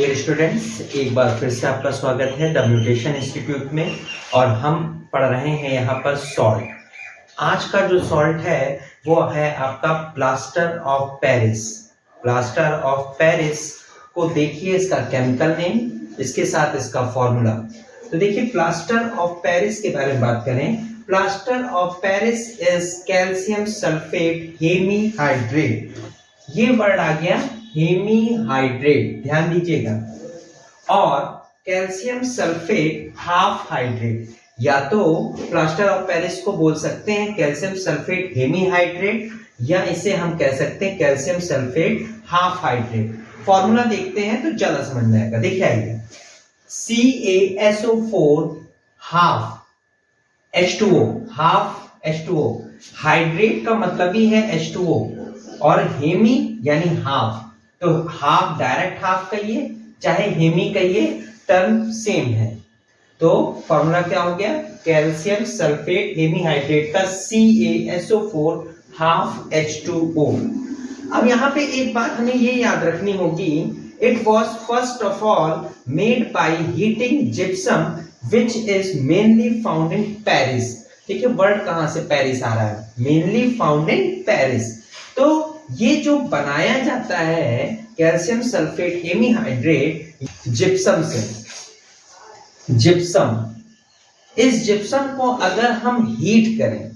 Dear students, एक बार फिर से आपका स्वागत है द म्यूटेशन इंस्टीट्यूट में। और हम पढ़ रहे हैं यहाँ पर सॉल्ट। आज का जो सॉल्ट है वो है आपका plaster of Paris. Plaster of Paris को देखिए, इसका केमिकल नेम, इसके साथ इसका फॉर्मूला। तो देखिए, प्लास्टर ऑफ पेरिस के बारे में बात करें। Plaster of Paris is calcium sulphate hemihydrate. ये वर्ड आ गया हेमीहाइड्रेट, ध्यान दीजिएगा। और कैल्शियम सल्फेट हाफ हाइड्रेट, या तो प्लास्टर ऑफ पेरिस को बोल सकते हैं कैल्शियम सल्फेट हेमीहाइड्रेट, या इसे हम कह सकते हैं calcium sulphate half hydrate. Formula देखते हैं तो ज्यादा समझ में आएगा। देखिए आइए, CaSO4 half H2O, half H2O। Hydrate का मतलब ही है H2O, और हेमी यानी हाफ। तो हाफ डायरेक्ट हाफ कहिए चाहे हेमी कहिए, टर्म सेम है। तो फॉर्मूला क्या हो गया, कैल्शियम सल्फेट हेमीहाइड्रेट का CaSO4 हाफ H2O। अब यहाँ पे एक बात हमें ये याद रखनी होगी, it was first of all made by heating gypsum which is mainly found in Paris. देखिए वर्ड कहां से पेरिस आ रहा है, मेनली फाउंड इन पेरिस। तो ये जो बनाया जाता है कैल्शियम सल्फेट हेमीहाइड्रेट जिप्सम से। जिप्सम, इस जिप्सम को अगर हम हीट करें,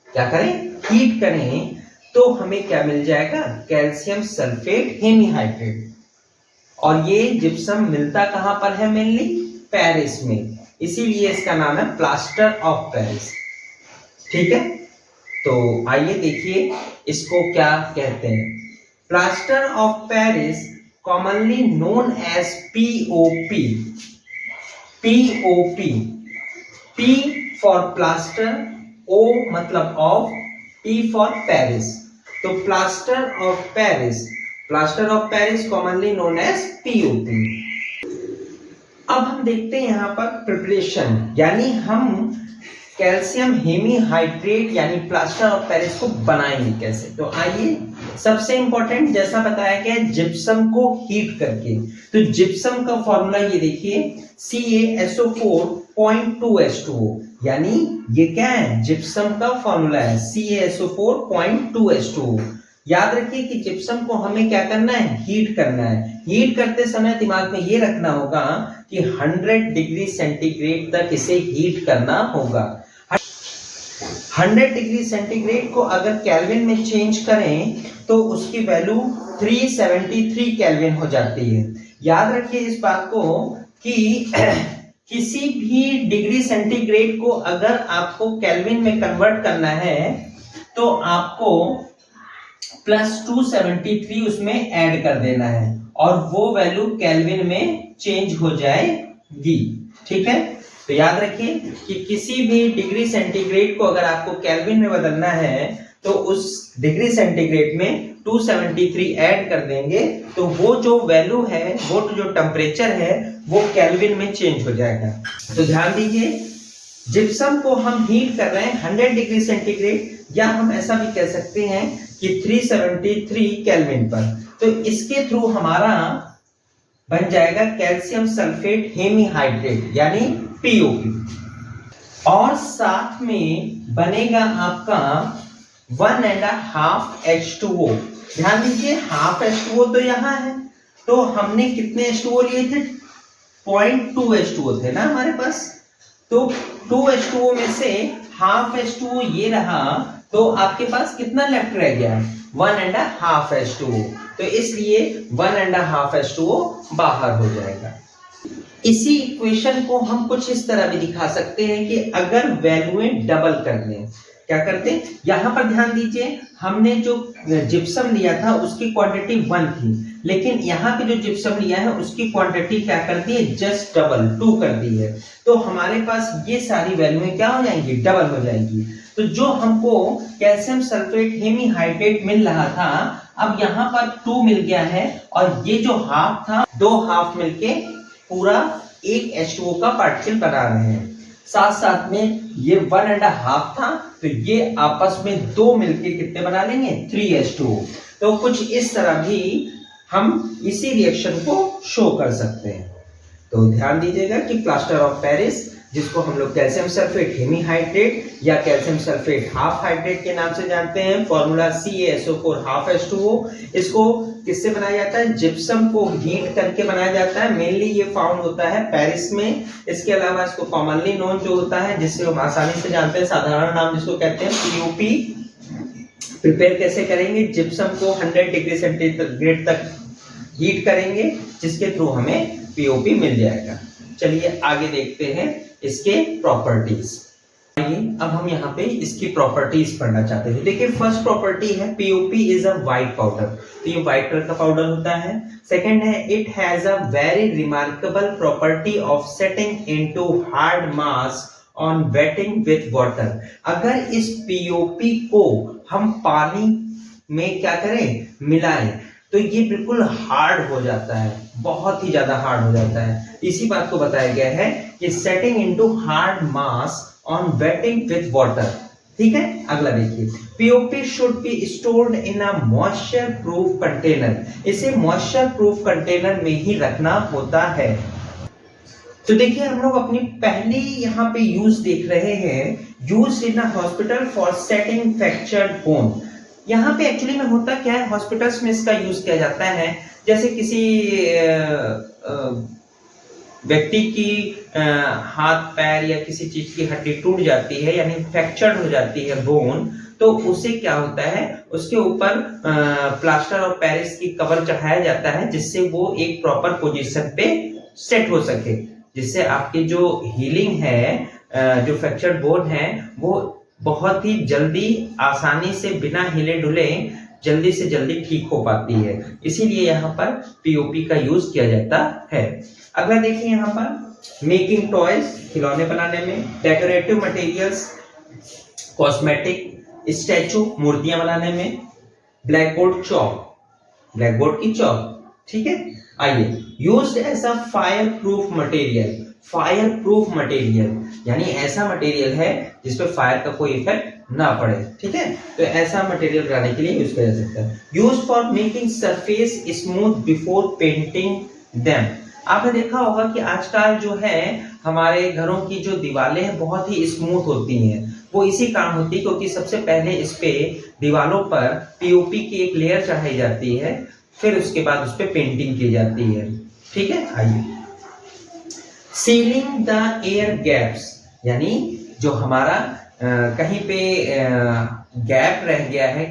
क्या करें, हीट करें, तो हमें क्या मिल जाएगा, कैल्शियम सल्फेट हेमीहाइड्रेट। और ये जिप्सम मिलता कहां पर है, मेनली पेरिस में, इसीलिए इसका नाम है प्लास्टर ऑफ पेरिस। ठीक है, तो आइए देखिए इसको क्या कहते हैं। Plaster of Paris commonly known as POP। POP, P for plaster, O मतलब ऑफ, P फॉर पेरिस। तो plaster of Paris, plaster of Paris commonly known as POP। अब हम देखते हैं यहाँ पर प्रिपरेशन, यानी हम कैल्शियम हेमीहाइड्रेट यानी प्लास्टर ऑफ पेरिस को बनाएंगे कैसे। तो आइए, सबसे इंपॉर्टेंट जैसा बताया गया जिप्सम को हीट करके। तो जिप्सम का फॉर्मूला ये देखिए, CaSO4 0.2H2O, यानी ये क्या है, जिप्सम का फॉर्मूला है CaSO4 0.2H2O। याद रखिए कि जिप्सम को हमें क्या करना है, हीट करना है। हीट करते समय दिमाग में ये रखना होगा कि 100 डिग्री सेंटीग्रेड तक इसे हीट करना होगा। 100 डिग्री सेंटीग्रेड को अगर केल्विन में चेंज करें तो उसकी वैल्यू 373 केल्विन हो जाती है। याद रखिए इस बात को कि किसी भी डिग्री सेंटीग्रेड को अगर आपको केल्विन में कन्वर्ट करना है तो आपको +273 उसमें ऐड कर देना है, और वो वैल्यू केल्विन में चेंज हो जाएगी। ठीक है, तो याद रखिए कि किसी भी डिग्री सेंटीग्रेड को अगर आपको केल्विन में बदलना है तो उस डिग्री सेंटीग्रेड में 273 ऐड कर देंगे, तो वो जो वैल्यू है, वो जो टेम्परेचर है, वो केल्विन में चेंज हो जाएगा। तो ध्यान दीजिए, जिप्सम को हम हीट कर रहे हैं 100 डिग्री सेंटीग्रेड, या हम ऐसा भी कह सकते हैं कि 373 केल्विन पर। तो इसके थ्रू हमारा बन जाएगा कैल्शियम सल्फेट हेमीहाइड्रेट यानी POP, और साथ में बनेगा आपका 1.5 H2O। ध्यान दीजिए, हाफ H2O तो यहाँ है, तो हमने कितने H2O लिए थे, 0.2 H2O थे ना हमारे पास। तो 2 H2O में से हाफ H2O ये रहा, तो आपके पास कितना लेफ्ट रह गया, 1.5 H2O। तो इसलिए 1.5 H2O बाहर हो जाएगा। इसी इक्वेशन को हम कुछ इस तरह भी दिखा सकते हैं कि अगर वैल्यूएं डबल कर दें, क्या करते हैं, यहां पर ध्यान दीजिए, हमने जो जिप्सम लिया था उसकी क्वांटिटी 1 थी, लेकिन यहाँ पे जो जिप्सम लिया है उसकी क्वांटिटी क्या कर दी है, जस्ट डबल 2 कर दी है। तो हमारे पास ये सारी वैल्यूएं क्या हो जाएंगी, डबल हो जाएंगी। तो जो हमको कैल्शियम सल्फेट हेमीहाइड्रेट मिल रहा था, अब यहाँ पर 2 मिल गया है, और ये जो हाफ था, 2 हाफ मिलके पूरा एक H2O का पार्टिकल बना रहे हैं। साथ साथ में ये 1.5 था, तो ये आपस में 2 मिलके कितने बना लेंगे, 3H2O। तो कुछ इस तरह भी हम इसी रिएक्शन को शो कर सकते हैं। तो ध्यान दीजिएगा कि प्लास्टर ऑफ पेरिस, जिसको हम लोग कैल्शियम सल्फेट हेमीहाइड्रेट या कैल्शियम सल्फेट हाफ हाइड्रेट के नाम से जानते हैं, फॉर्मूला CaSO4 हाफ H2O, इसको किससे बनाया जाता है? जिप्सम को हीट करके बनाया जाता है। मेनली ये फाउंड होता है पेरिस में। इसके अलावा इसको कॉमनली नोन जो होता है, जिससे हम आसानी से जानते हैं, साधारण नाम जिसको कहते हैं POP। प्रिपेयर कैसे करेंगे? जिप्सम को 100 डिग्री सेंटीग्रेड तक हीट करेंगे, जिसके थ्रू हमें POP मिल जाएगा। चलिए आगे देखते हैं इसके प्रॉपर्टीज। आइए अब हम यहाँ पे इसकी प्रॉपर्टीज पढ़ना चाहते हैं। देखिए फर्स्ट प्रॉपर्टी है POP is a white powder, तो ये व्हाइट कलर का पाउडर होता है। सेकंड है it has a very remarkable property of setting into hard mass on waiting with water. अगर इस POP को हम पानी में क्या करें? मिलाएं, तो ये बिल्कुल हार्ड हो जाता है, बहुत ही ज्यादा हार्ड हो जाता है। इसी बात को बताया गया है कि setting into hard mass on waiting with water. ठीक है, अगला देखिए, POP should be stored in a moisture proof container. इसे मॉइस्चर प्रूफ कंटेनर में ही रखना होता है। तो देखिए हम लोग अपनी पहली यहाँ पे यूज देख रहे हैं, use in a hospital for setting fractured bone. यहाँ पे एक्चुअली में होता क्या है, हॉस्पिटल्स में इसका यूज किया जाता है। जैसे किसी व्यक्ति की हाथ पैर या किसी चीज की हड्डी टूट जाती है, यानी फ्रैक्चर्ड हो जाती है बोन, तो उसे क्या होता है, उसके ऊपर प्लास्टर ऑफ पेरिस की कवर चढ़ाया जाता है, जिससे वो एक प्रॉपर पोजीशन पे सेट हो सके, जिससे आपकी जो हीलिंग है, जो फ्रैक्चर्ड बोन है, वो बहुत ही जल्दी आसानी से बिना हिले डुले जल्दी से जल्दी ठीक हो पाती है। इसीलिए यहाँ पर POP का यूज किया जाता है। अगला देखिए यहाँ पर मेकिंग टॉयज, खिलौने बनाने में, डेकोरेटिव मटेरियल्स, कॉस्मेटिक, स्टैचू, मूर्तियां बनाने में, ब्लैकबोर्ड चौक, ब्लैकबोर्ड की चौक। ठीक है, आइए, used as a fireproof material. Fireproof material यानी ऐसा मटेरियल है जिसपे फायर का कोई इफेक्ट ना पड़े। ठीक है, तो ऐसा मटेरियल बनाने के लिए यूज किया जा सकता है। Use for making surface smooth before painting them. आपने देखा होगा कि आजकल जो है हमारे घरों की जो दीवारें हैं बहुत ही स्मूथ होती हैं। वो इसी कारण होती है क्योंकि सबसे पहले इस पे दीवारों पर POP की एक लेयर चढ़ाई जाती है, फिर उसके बाद उस पे पेंटिंग की जाती है। ठीक है, आइए, सीलिंग द एयर गैप्स, यानी जो हमारा कहीं पे गैप रह गया है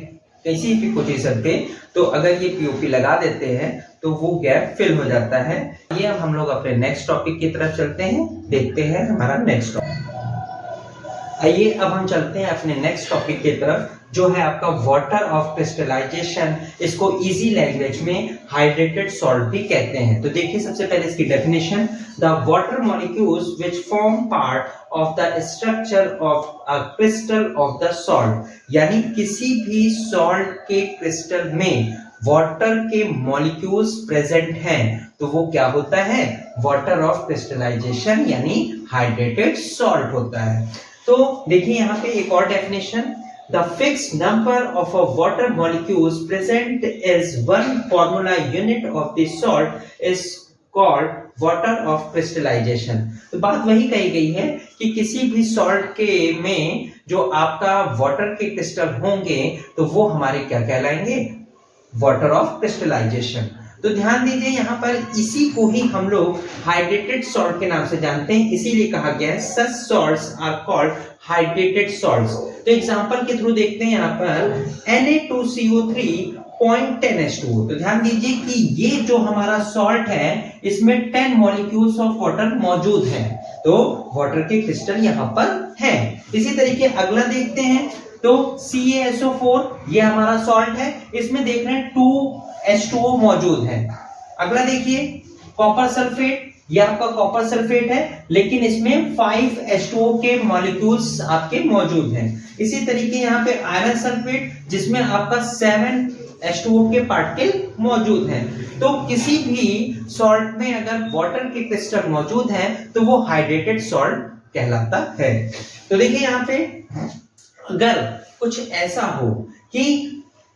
किसी भी पोजीशन पे, तो अगर ये POP लगा देते हैं तो वो गैप फिल हो जाता है। ये अब हम लोग अपने नेक्स्ट टॉपिक की तरफ चलते हैं, देखते हैं हमारा नेक्स्ट टॉपिक। आइए अब हम चलते हैं अपने नेक्स्ट टॉपिक की तरफ, जो है आपका वाटर ऑफ क्रिस्टलाइजेशन। इसको इजी लैंग्वेज में हाइड्रेटेड सॉल्ट भी कहते हैं। तो देखिए सबसे पहले इसकी definition, the water molecules which form part of the structure of a crystal of the salt, यानी किसी भी सॉल्ट के क्रिस्टल में वाटर के मॉलिक्यूल्स प्रेजेंट हैं तो वो क्या होता है, वाटर ऑफ क्रिस्टलाइजेशन यानी हाइड्रेटेड सॉल्ट होता है। तो देखिए यहाँ पे एक और definition, the fixed number of a water molecules present as one formula unit of the salt is called water of crystallization। तो बात वही कही गई है कि किसी भी सॉल्ट के में जो आपका वाटर के क्रिस्टल होंगे तो वो हमारे क्या कहलाएंगे, वाटर ऑफ क्रिस्टलाइजेशन। तो ध्यान दीजिए यहाँ पर इसी को ही हम लोग हाइड्रेटेड सॉल्ट के नाम से जानते हैं, इसीलिए कहा गया है such salts are called hydrated salts। तो एग्जांपल के थ्रू देखते हैं यहाँ पर Na2CO3 0.10 H2O। तो ध्यान दीजिए कि ये जो हमारा सॉल्ट है इसमें 10 मॉलिक्यूल्स ऑफ वाटर मौजूद हैं, तो वाटर के क्रिस्टल यहाँ पर हैं। इसी तरीके अगला देखते हैं, तो CaSO4 ये हमारा सॉल्ट है, इसमें देख रहे हैं 2H2O मौजूद है। अगला देखिए कॉपर सल्फेट, ये आपका कॉपर सल्फेट है लेकिन इसमें 5H2O के मॉलिक्यूल्स आपके मौजूद हैं। इसी तरीके यहाँ पे आयरन सल्फेट जिसमें आपका 7H2O के पार्टिकल मौजूद हैं। तो किसी भी सॉल्ट में अगर वाटर के क्रिस्टल मौजूद हैं तो वो हाइड्रेटेड सॉल्ट कहलाता है। तो देखिए यहाँ पे अगर कुछ ऐसा हो कि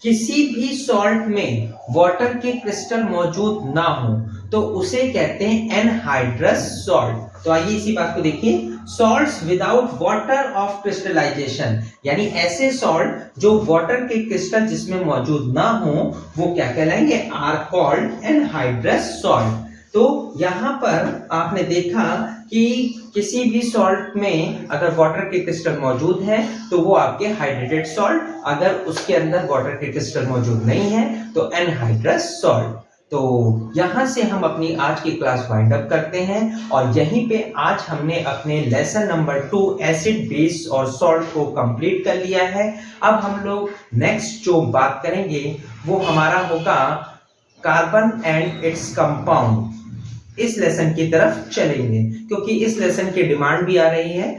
किसी भी सॉल्ट में वाटर के क्रिस्टल मौजूद ना हो तो उसे कहते हैं एनहाइड्रस सॉल्ट। तो आइए इसी बात को देखिए, salts without water of crystallization, यानी ऐसे सॉल्ट जो वाटर के क्रिस्टल जिसमें मौजूद ना हो वो क्या कहलाएंगे, आर कॉल्ड एनहाइड्रस सॉल्ट। तो यहाँ पर आपने देखा कि किसी भी सॉल्ट में अगर वाटर के क्रिस्टल मौजूद है तो वो आपके हाइड्रेटेड सॉल्ट, अगर उसके अंदर वाटर के क्रिस्टल मौजूद नहीं है तो एनहाइड्रस सॉल्ट। तो यहाँ से हम अपनी आज की क्लास वाइंड अप करते हैं और यहीं पे आज हमने अपने लेसन नंबर 2 एसिड बेस और सॉल्ट को कंप्लीट कर लिया है। अब हम लोग नेक्स्ट जो बात करेंगे वो हमारा होगा कार्बन एंड इट्स कंपाउंड। इस लेसन की तरफ चलेंगे क्योंकि इस लेसन की डिमांड भी आ रही है।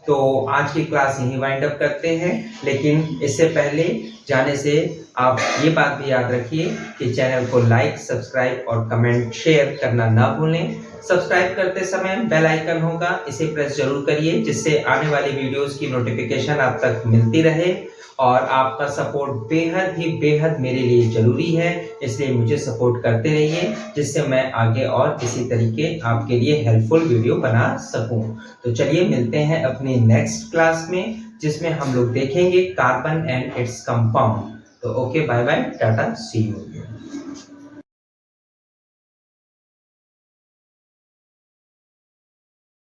तो आज की क्लास यहीं वाइंड अप करते हैं, लेकिन इससे पहले जाने से आप ये बात भी याद रखिए कि चैनल को लाइक, सब्सक्राइब और कमेंट शेयर करना ना भूलें। सब्सक्राइब करते समय बेल आइकन होगा, इसे प्रेस जरूर करिए जिससे आने वाली वीडियोस की नोटिफिकेशन आप तक मिलती रहे। और आपका सपोर्ट बेहद ही बेहद मेरे लिए जरूरी है, इसलिए मुझे सपोर्ट करते रहिए जिससे मैं आगे और इसी तरीके आपके लिए हेल्पफुल वीडियो बना सकूं। तो चलिए मिलते हैं अपनी नेक्स्ट क्लास में जिसमें हम लोग देखेंगे कार्बन एंड इट्स कंपाउंड। तो okay, bye bye, tata, see you.